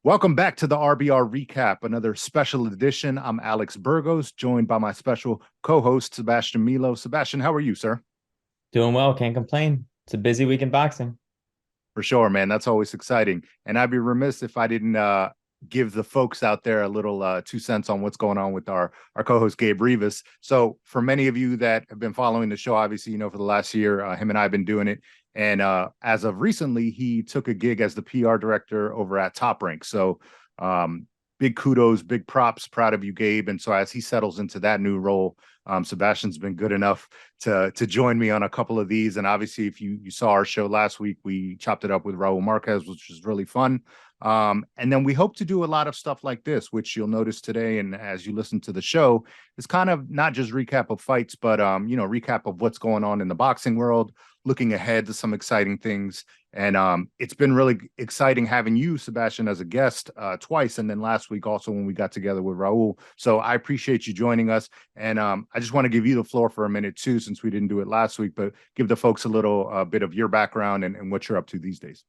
Welcome back to the RBR Recap, another special edition. I'm Alex Burgos, joined by my special co-host, Sebastian Milo. Sebastian, how are you, sir? Doing well, can't complain. It's a busy week in boxing. For sure, man. That's always exciting. And I'd be remiss if I didn't give the folks out there a little 2 cents on what's going on with our co-host Gabe Rivas. So for many of you that have been following the show, obviously, for the last year, him and I have been doing it. And as of recently, he took a gig as the PR director over at Top Rank. So big kudos, big props, proud of you, Gabe. And so as he settles into that new role, Sebastian's been good enough to join me on a couple of these. And obviously, if you saw our show last week, we chopped it up with Raul Marquez, which was really fun. And then we hope to do a lot of stuff like this, which you'll notice today. And as you listen to the show, it's kind of not just recap of fights, but, recap of what's going on in the boxing world, looking ahead to some exciting things. And it's been really exciting having you, Sebastian, as a guest twice. And then last week also when we got together with Raul. So I appreciate you joining us. And I just want to give you the floor for a minute, too, since we didn't do it last week, but give the folks a little bit of your background and what you're up to these days.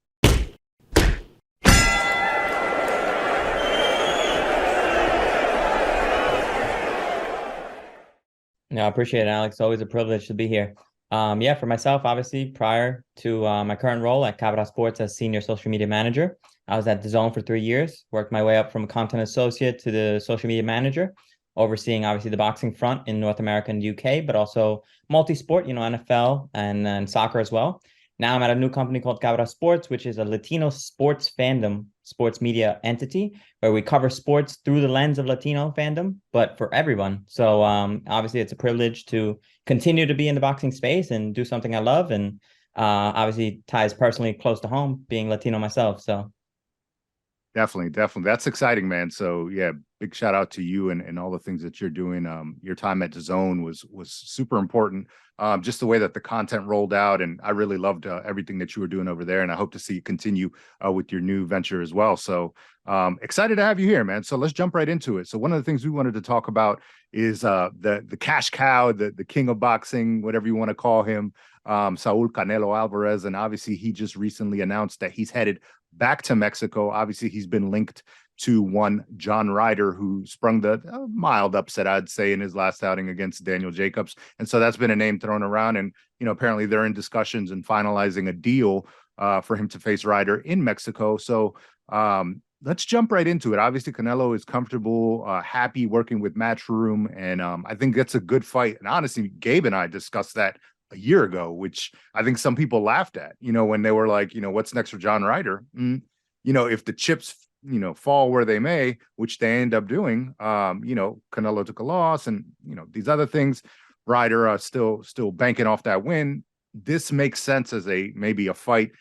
No, I appreciate it, Alex. Always a privilege to be here. For myself, obviously, prior to my current role at Cabra Sports as senior social media manager, I was at DAZN for 3 years, worked my way up from a content associate to the social media manager, overseeing obviously the boxing front in North America and UK, but also multi-sport, NFL and soccer as well. Now I'm at a new company called Cabra Sports, which is a Latino sports fandom, sports media entity, where we cover sports through the lens of Latino fandom, but for everyone. So obviously it's a privilege to continue to be in the boxing space and do something I love. And obviously ties personally close to home, being Latino myself. So Definitely. That's exciting, man. So yeah, big shout out to you and all the things that you're doing. Your time at DAZN was super important. Just the way that the content rolled out, and I really loved everything that you were doing over there. And I hope to see you continue with your new venture as well. So excited to have you here, man. So let's jump right into it. So one of the things we wanted to talk about is the cash cow, the king of boxing, whatever you want to call him, Saul Canelo Alvarez. And obviously, he just recently announced that he's headed back to Mexico. Obviously, he's been linked to one John Ryder, who sprung the mild upset, I'd say, in his last outing against Daniel Jacobs. And so that's been a name thrown around. And, apparently they're in discussions and finalizing a deal for him to face Ryder in Mexico. So let's jump right into it. Obviously, Canelo is comfortable, happy working with Matchroom. And I think that's a good fight. And honestly, Gabe and I discussed that a year ago, which I think some people laughed at, when they were like, what's next for John Ryder? If the chips, fall where they may, which they end up doing, Canelo took a loss and, these other things, Ryder still banking off that win. This makes sense as maybe a fight,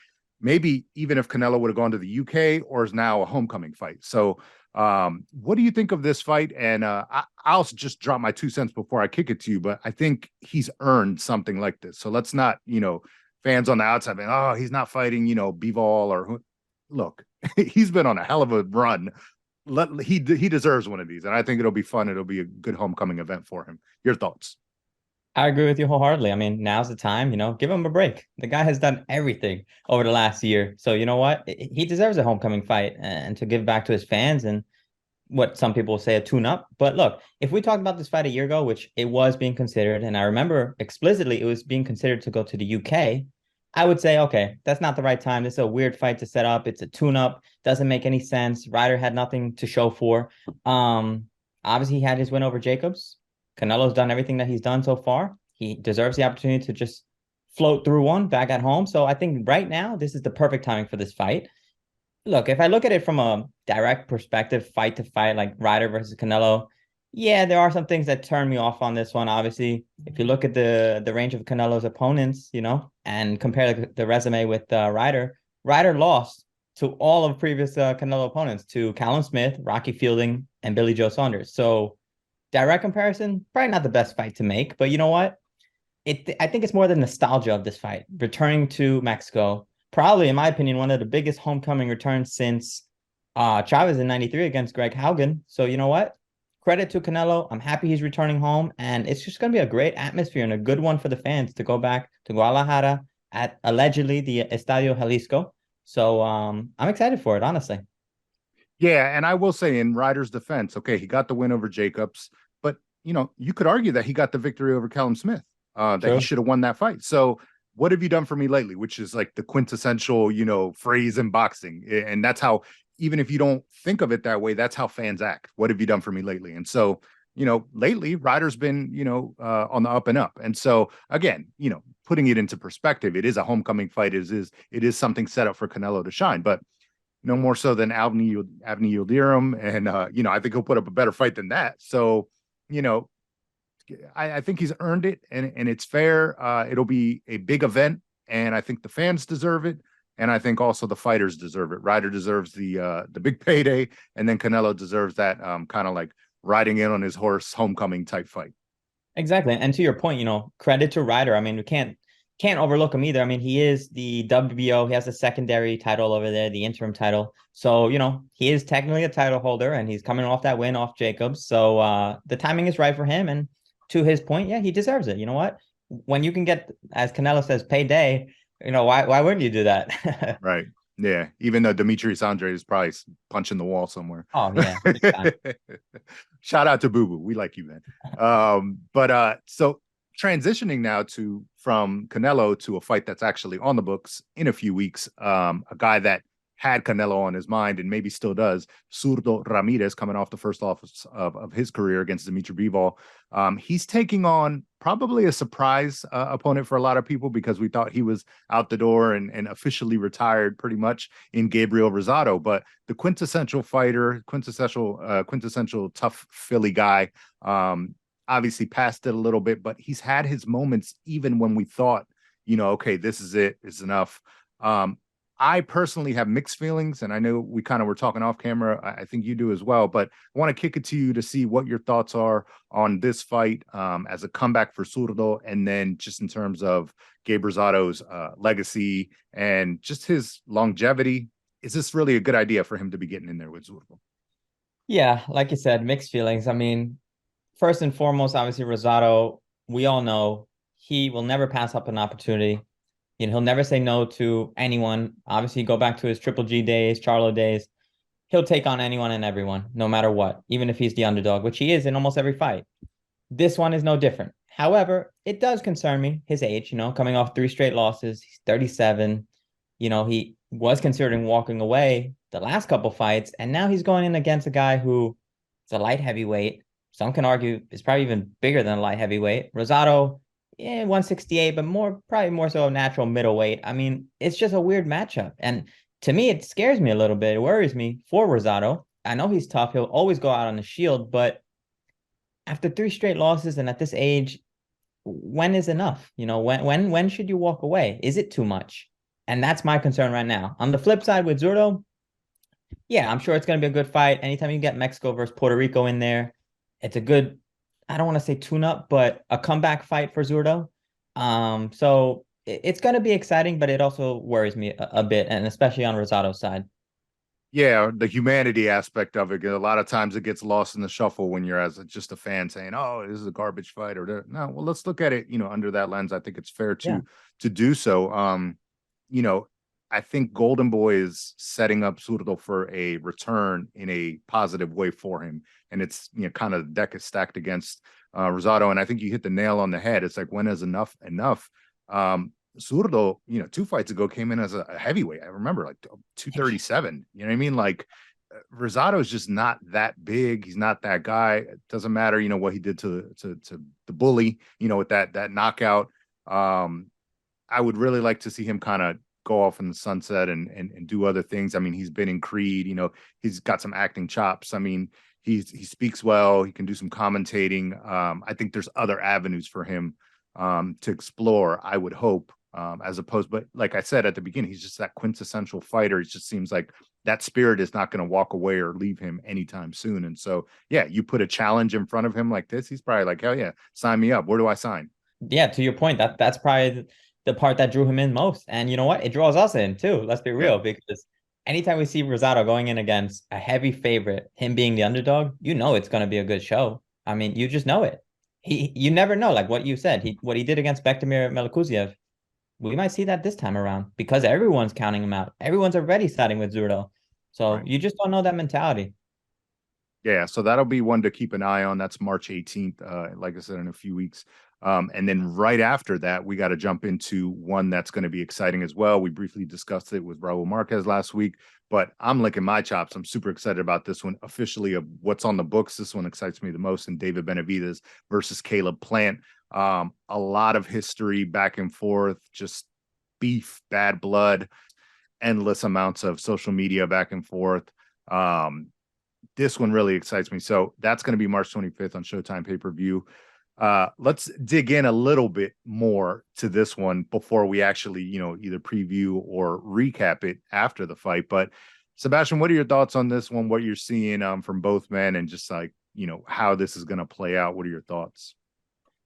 maybe even if Canelo would have gone to the UK or is now a homecoming fight. So what do you think of this fight? And I'll just drop my 2 cents before I kick it to you, but I think he's earned something like this. So let's not, fans on the outside being, oh, he's not fighting, Bivol or look, he's been on a hell of a run. He deserves one of these. And I think it'll be fun. It'll be a good homecoming event for him. Your thoughts? I agree with you wholeheartedly. I mean, now's the time, give him a break. The guy has done everything over the last year. So you know what? He deserves a homecoming fight and to give back to his fans and what some people say a tune-up. But look, if we talked about this fight a year ago, which it was being considered, and I remember explicitly it was being considered to go to the UK, I would say, okay, that's not the right time. This is a weird fight to set up. It's a tune-up. Doesn't make any sense. Ryder had nothing to show for. Obviously, he had his win over Jacobs. Canelo's done everything that he's done so far. He deserves the opportunity to just float through one back at home. So I think right now, this is the perfect timing for this fight. Look, if I look at it from a direct perspective, fight to fight, like Ryder versus Canelo, yeah, there are some things that turn me off on this one. Obviously, if you look at the range of Canelo's opponents, and compare the resume with Ryder lost to all of previous Canelo opponents, to Callum Smith, Rocky Fielding, and Billy Joe Saunders. So direct comparison, probably not the best fight to make, but you know what? I think it's more the nostalgia of this fight. Returning to Mexico, probably, in my opinion, one of the biggest homecoming returns since Chavez in '93 against Greg Haugen. So you know what? Credit to Canelo. I'm happy he's returning home, and it's just going to be a great atmosphere and a good one for the fans to go back to Guadalajara at allegedly the Estadio Jalisco. So I'm excited for it, honestly. Yeah, and I will say in Ryder's defense, okay, he got the win over Jacobs, but you could argue that he got the victory over Callum Smith, that he True. should have won that fight. So what have you done for me lately? Which is like the quintessential, phrase in boxing. And that's how, even if you don't think of it that way, that's how fans act. What have you done for me lately? And so, lately Ryder's been, on the up and up. And so again, putting it into perspective, it is a homecoming fight. It is something set up for Canelo to shine, but no more so than Avni Yildirim. And, I think he'll put up a better fight than that. So, you know, I think he's earned it, and it's fair. It'll be a big event, and I think the fans deserve it. And I think also the fighters deserve it. Ryder deserves the big payday, and then Canelo deserves that kind of like riding in on his horse homecoming type fight. Exactly. And to your point, credit to Ryder. I mean, we can't overlook him either. I mean, he is the WBO. He has the secondary title over there, the interim title. So, he is technically a title holder, and he's coming off that win off Jacobs. So the timing is right for him. And to his point, yeah, he deserves it. You know what? When you can get, as Canelo says, payday, why wouldn't you do that? Right. Yeah. Even though Demetrius Andre is probably punching the wall somewhere. Oh, yeah. Shout out to Boo Boo. We like you, man. But so transitioning now from Canelo to a fight that's actually on the books in a few weeks. A guy that had Canelo on his mind and maybe still does, Zurdo Ramirez, coming off the first loss of his career against Dimitri Bivol. He's taking on probably a surprise opponent for a lot of people, because we thought he was out the door and officially retired pretty much in Gabriel Rosado. But the quintessential fighter, quintessential tough Philly guy, obviously passed it a little bit, but he's had his moments even when we thought, okay, this is it, it's enough. I personally have mixed feelings, and I know we kind of were talking off camera. I think you do as well, but I want to kick it to you to see what your thoughts are on this fight as a comeback for Zurdo, and then just in terms of Gabe Rosado's legacy and just his longevity. Is this really a good idea for him to be getting in there with Zurdo? Yeah, like you said, mixed feelings. I mean, first and foremost, obviously, Rosado, we all know he will never pass up an opportunity. He'll never say no to anyone. Obviously, go back to his Triple G days, Charlo days. He'll take on anyone and everyone, no matter what, even if he's the underdog, which he is in almost every fight. This one is no different. However, it does concern me, his age, coming off 3 straight losses. He's 37. He was considering walking away the last couple fights, and now he's going in against a guy who is a light heavyweight. Some can argue is probably even bigger than a light heavyweight. Rosado, 168, but probably more so a natural middleweight. I mean, it's just a weird matchup. And to me, it scares me a little bit. It worries me for Rosado. I know he's tough. He'll always go out on the shield, but after 3 straight losses and at this age, when is enough? When should you walk away? Is it too much? And that's my concern right now. On the flip side with Zurdo, yeah, I'm sure it's going to be a good fight. Anytime you get Mexico versus Puerto Rico in there, it's a good, I don't want to say tune-up, but a comeback fight for Zurdo. So it's going to be exciting, but it also worries me a bit, and especially on Rosado's side. Yeah, the humanity aspect of it. A lot of times it gets lost in the shuffle when you're just a fan saying, "Oh, this is a garbage fight," or no. Well, let's look at it, under that lens. I think it's fair to do so. I think Golden Boy is setting up Zurdo for a return in a positive way for him, and it's kind of the deck is stacked against Rosado, and I think you hit the nail on the head. It's like, when is enough? Zurdo, 2 fights ago came in as a heavyweight. I remember, like 237. You know what I mean? Like, Rosado is just not that big. He's not that guy. It doesn't matter, what he did to the bully, with that knockout. I would really like to see him kind of go off in the sunset and do other things. I mean, he's been in Creed. He's got some acting chops. I mean, he speaks well. He can do some commentating. I think there's other avenues for him to explore, I would hope. As opposed, but like I said at the beginning, he's just that quintessential fighter. It just seems like that spirit is not going to walk away or leave him anytime soon. And so, yeah, you put a challenge in front of him like this, he's probably like, hell yeah, sign me up. Where do I sign? Yeah, to your point, that's probably the part that drew him in most. And you know what? It draws us in too. Let's be real, because anytime we see Rosado going in against a heavy favorite, him being the underdog, it's going to be a good show. I mean, you just know it. You never know, like what you said, what he did against Bektemir Melikuziev. We might see that this time around, because everyone's counting him out. Everyone's already siding with Zurdo. So Right. you just don't know that mentality. Yeah, so that'll be one to keep an eye on. That's March 18th, like I said, in a few weeks. And then right after that, we got to jump into one that's going to be exciting as well. We briefly discussed it with Raul Marquez last week, but I'm licking my chops. I'm super excited about this one. Officially, of what's on the books, this one excites me the most. And David Benavidez versus Caleb Plant. A lot of history back and forth, just beef, bad blood, endless amounts of social media back and forth. This one really excites me. So that's going to be March 25th on Showtime pay-per-view. Let's dig in a little bit more to this one before we actually, either preview or recap it after the fight. But Sebastian, what are your thoughts on this one? What you're seeing from both men, and just like, how this is going to play out? What are your thoughts?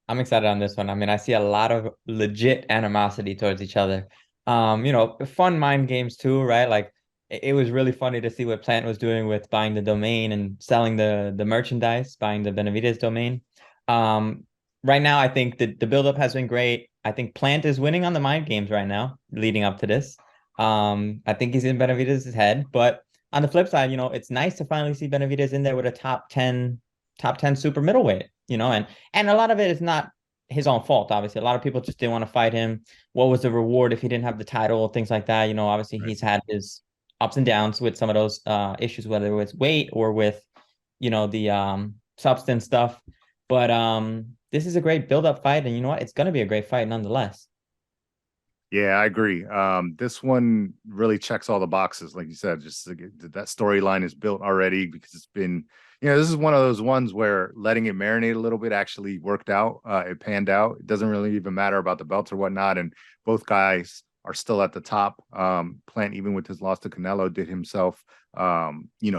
I'm excited on this one. I mean, I see a lot of legit animosity towards each other. Fun mind games too, right? Like it was really funny to see what Plant was doing with buying the domain and selling the merchandise, buying the Benavides domain. Um, right now, I think the buildup has been great. I think Plant is winning on the mind games right now, leading up to this. I think he's in Benavides' head, but on the flip side, it's nice to finally see Benavides in there with a top 10 super middleweight, and a lot of it is not his own fault, obviously. A lot of people just didn't want to fight him. What was the reward if he didn't have the title, things like that. Obviously Right. he's had his ups and downs with some of those issues, whether it was weight or with, the substance stuff. But this is a great build-up fight, and you know what? It's gonna be a great fight nonetheless. Yeah, I agree. This one really checks all the boxes, like you said. Just that storyline is built already because it's been, this is one of those ones where letting it marinate a little bit actually worked out. It panned out. It doesn't really even matter about the belts or whatnot, and both guys are still at the top. Plant, even with his loss to Canelo, did himself,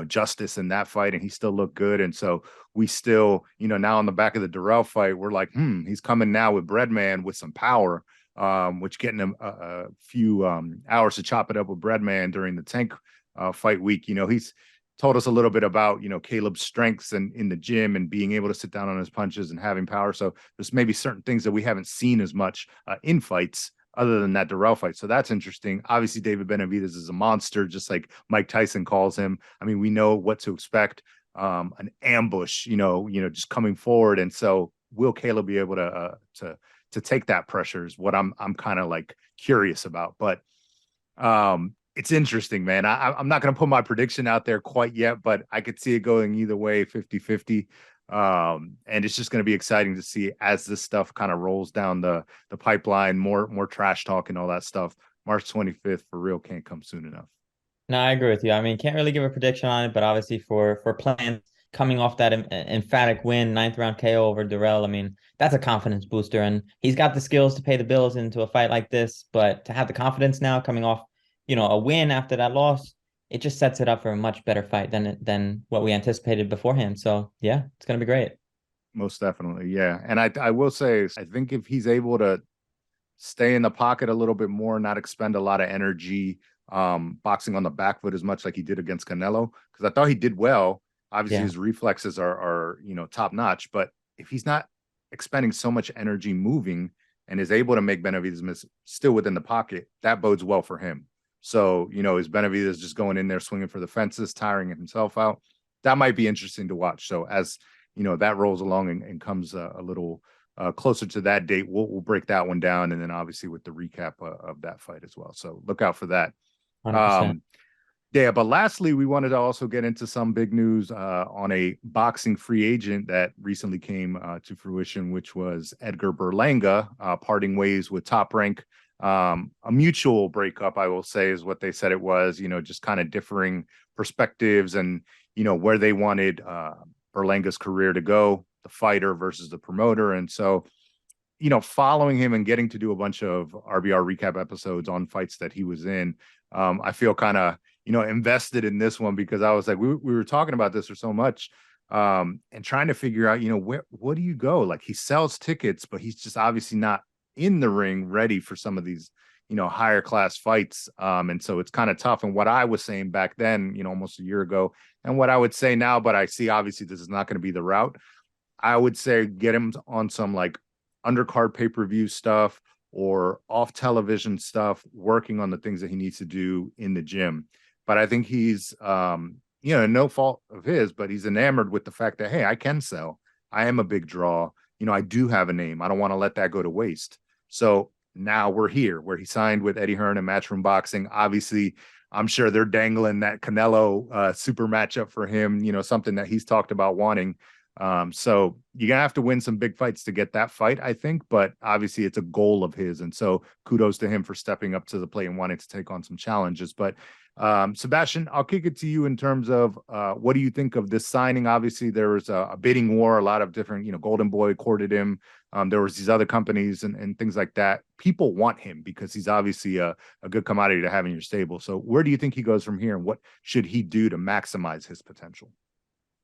justice in that fight, and he still looked good. And so we still, now on the back of the Durrell fight, we're like, he's coming now with Breadman with some power, which getting him a few hours to chop it up with Breadman during the Tank fight week. He's told us a little bit about, Caleb's strengths and in the gym and being able to sit down on his punches and having power. So there's maybe certain things that we haven't seen as much in fights other than that Durrell fight. So that's interesting. Obviously, David Benavidez is a monster, just like Mike Tyson calls him. I mean, we know what to expect. An ambush, just coming forward. And so will Caleb be able to take that pressure is what I'm kind of like curious about. But it's interesting, man. I'm not going to put my prediction out there quite yet, but I could see it going either way, 50-50. And it's just going to be exciting to see as this stuff kind of rolls down the pipeline, more trash talk and all that stuff. March 25th for real can't come soon enough. No, I agree with you. I mean, can't really give a prediction on it, but obviously for Plant coming off that emphatic win, ninth round KO over Durrell, I mean, that's a confidence booster, and he's got the skills to pay the bills into a fight like this. But to have the confidence now coming off, a win after that loss, it just sets it up for a much better fight than what we anticipated beforehand. So yeah, it's gonna be great. Most definitely. Yeah. And I will say, I think if he's able to stay in the pocket a little bit more, not expend a lot of energy, boxing on the back foot as much like he did against Canelo, because I thought he did well. Obviously, Yeah. his reflexes are top notch, but if he's not expending so much energy moving and is able to make Benavidez miss still within the pocket, that bodes well for him. So, is Benavidez just going in there swinging for the fences, tiring himself out? That might be interesting to watch. So as that rolls along and comes a little closer to that date, we'll break that one down, and then obviously with the recap of that fight as well. So look out for that. 100%. Um, yeah, but lastly, we wanted to also get into some big news on a boxing free agent that recently came to fruition, which was Edgar Berlanga parting ways with Top Rank. A mutual breakup, I will say, is what they said it was. Just kind of differing perspectives and where they wanted Berlanga's career to go, the fighter versus the promoter. And so, following him and getting to do a bunch of RBR recap episodes on fights that he was in, I feel kind of, invested in this one because I was like, we were talking about this for so much, and trying to figure out, what do you go? Like, he sells tickets, but he's just obviously not in the ring ready for some of these, higher class fights. And so it's kind of tough. And what I was saying back then, almost a year ago, and what I would say now, but I see obviously this is not going to be the route. I would say get him on some like undercard pay-per-view stuff or off television stuff, working on the things that he needs to do in the gym. but I think he's, no fault of his, but he's enamored with the fact that, hey, I can sell. I am a big draw. I do have a name. I don't want to let that go to waste. So now we're here where he signed with Eddie Hearn and Matchroom Boxing. Obviously, I'm sure they're dangling that Canelo super matchup for him, something that he's talked about wanting. So you're going to have to win some big fights to get that fight, I think, but obviously it's a goal of his. And so kudos to him for stepping up to the plate and wanting to take on some challenges. But Sebastian, I'll kick it to you in terms of what do you think of this signing? Obviously, there was a bidding war, a lot of different, Golden Boy courted him. There was these other companies and things like that. People want him because he's obviously a good commodity to have in your stable. So where do you think he goes from here, and what should he do to maximize his potential?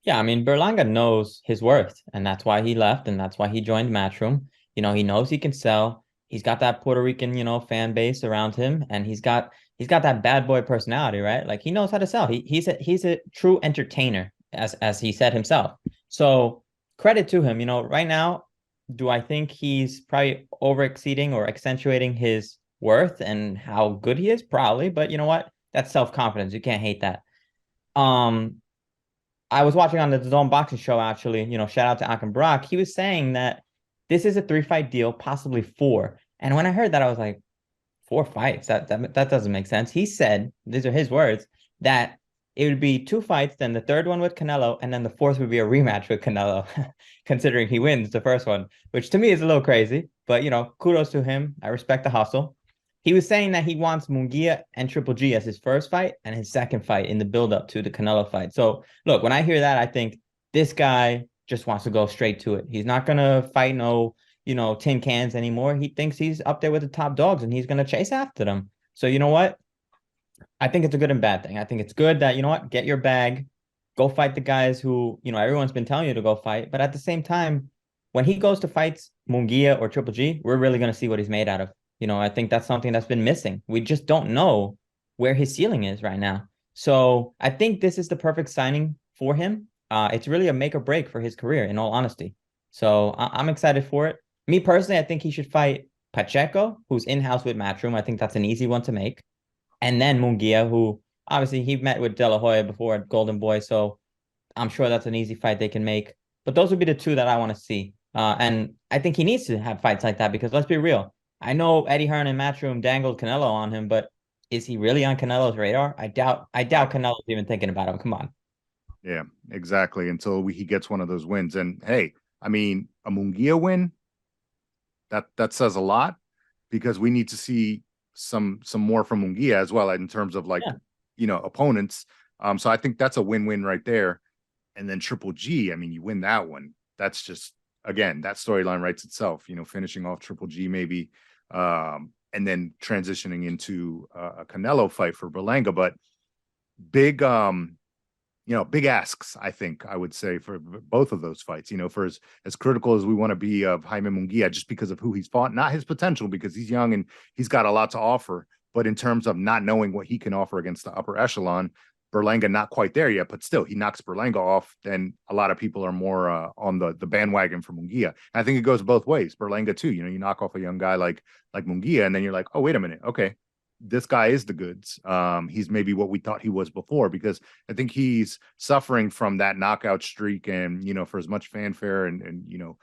Yeah, I mean, Berlanga knows his worth, and that's why he left, and that's why he joined Matchroom. He knows he can sell. He's got that Puerto Rican, fan base around him, and he's got that bad boy personality, right? Like he knows how to sell. He's a true entertainer, as he said himself. So credit to him. Right now, do I think he's probably over exceeding or accentuating his worth and how good he is? Probably, but you know what? That's self-confidence. You can't hate that. I was watching on the DAZN boxing show, actually, shout out to Akim Brock. He was saying that this is a 3-fight deal, possibly 4. And when I heard that, I was like, 4 fights? That doesn't make sense. He said, these are his words, that it would be 2 fights, then the third one with Canelo, and then the fourth would be a rematch with Canelo, considering he wins the first one, which to me is a little crazy. But, kudos to him. I respect the hustle. He was saying that he wants Munguia and Triple G as his first fight and his second fight in the build-up to the Canelo fight. So, look, when I hear that, I think this guy just wants to go straight to it. He's not going to fight no, tin cans anymore. He thinks he's up there with the top dogs, and he's going to chase after them. So, you know what? I think it's a good and bad thing. I think it's good that, get your bag, go fight the guys who, everyone's been telling you to go fight. But at the same time, when he goes to fights Munguia or Triple G, we're really going to see what he's made out of. I think that's something that's been missing. We just don't know where his ceiling is right now. So I think this is the perfect signing for him. It's really a make or break for his career, in all honesty. So I'm excited for it. Me personally, I think he should fight Pacheco, who's in-house with Matchroom. I think that's an easy one to make. And then Munguia, who obviously he met with De La Hoya before at Golden Boy. So I'm sure that's an easy fight they can make. But those would be the 2 that I want to see. And I think he needs to have fights like that because let's be real. I know Eddie Hearn and Matchroom dangled Canelo on him, but is he really on Canelo's radar? I doubt Canelo's even thinking about him. Come on. Yeah, exactly. Until he gets one of those wins. And hey, I mean, a Munguia win, that says a lot because we need to see some more from Munguia as well in terms of opponents. So I think that's a win-win right there. And then Triple G, I mean, you win that one. That's just, again, that storyline writes itself, finishing off Triple G maybe, and then transitioning into a Canelo fight for Berlanga. But big, big asks, I think I would say, for both of those fights, for as critical as we want to be of Jaime Munguia, just because of who he's fought, not his potential, because he's young and he's got a lot to offer, but in terms of not knowing what he can offer against the upper echelon, Berlanga not quite there yet, but still he knocks Berlanga off. Then a lot of people are more on the bandwagon for Munguia. And I think it goes both ways. Berlanga too, you knock off a young guy like Munguia, and then you're like, oh, wait a minute. Okay. This guy is the goods. He's maybe what we thought he was before, because I think he's suffering from that knockout streak. And, for as much fanfare and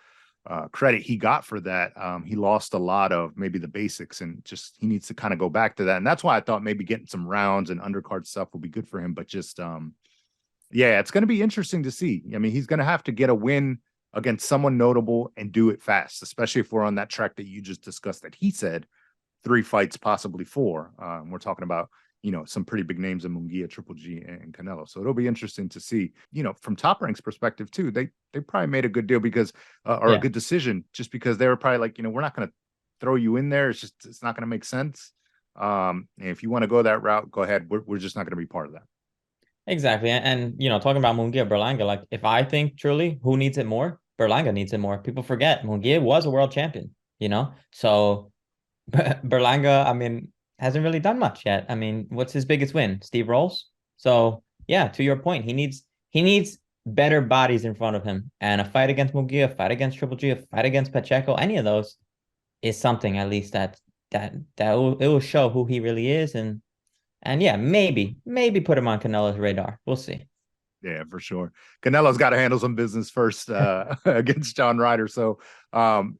credit he got for that, he lost a lot of maybe the basics, and just he needs to kind of go back to that. And that's why I thought maybe getting some rounds and undercard stuff would be good for him. But just yeah, it's going to be interesting to see. I mean, he's going to have to get a win against someone notable and do it fast, especially if we're on that track that you just discussed, that he said 3 fights, possibly 4. We're talking about, some pretty big names in Munguia, Triple G, and Canelo. So it'll be interesting to see, from Top Rank's perspective too. They probably made a good deal because, a good decision, just because they were probably like, we're not going to throw you in there. It's not going to make sense. And if you want to go that route, go ahead. We're just not going to be part of that. Exactly. And talking about Munguia, Berlanga, like if I think truly who needs it more, Berlanga needs it more. People forget Munguia was a world champion, so Berlanga, I mean, hasn't really done much yet. I mean, what's his biggest win? Steve Rolls. So yeah, to your point, he needs better bodies in front of him. And a fight against Munguia, a fight against Triple G, a fight against Pacheco, any of those is something at least that it will show who he really is. And And yeah, maybe put him on Canelo's radar. We'll see. Yeah, for sure. Canelo's got to handle some business first against John Ryder. So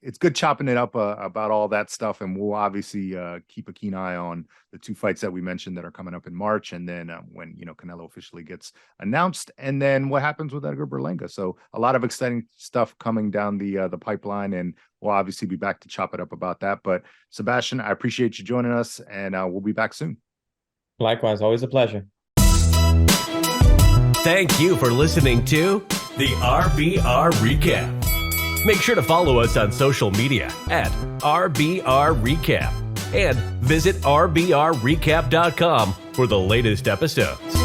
it's good chopping it up about all that stuff. And we'll obviously keep a keen eye on the two fights that we mentioned that are coming up in March. And then when, Canelo officially gets announced, and then what happens with Edgar Berlanga. So a lot of exciting stuff coming down the pipeline. And we'll obviously be back to chop it up about that. But Sebastian, I appreciate you joining us, and we'll be back soon. Likewise, always a pleasure. Thank you for listening to the RBR Recap. Make sure to follow us on social media at RBR Recap and visit RBRRecap.com for the latest episodes.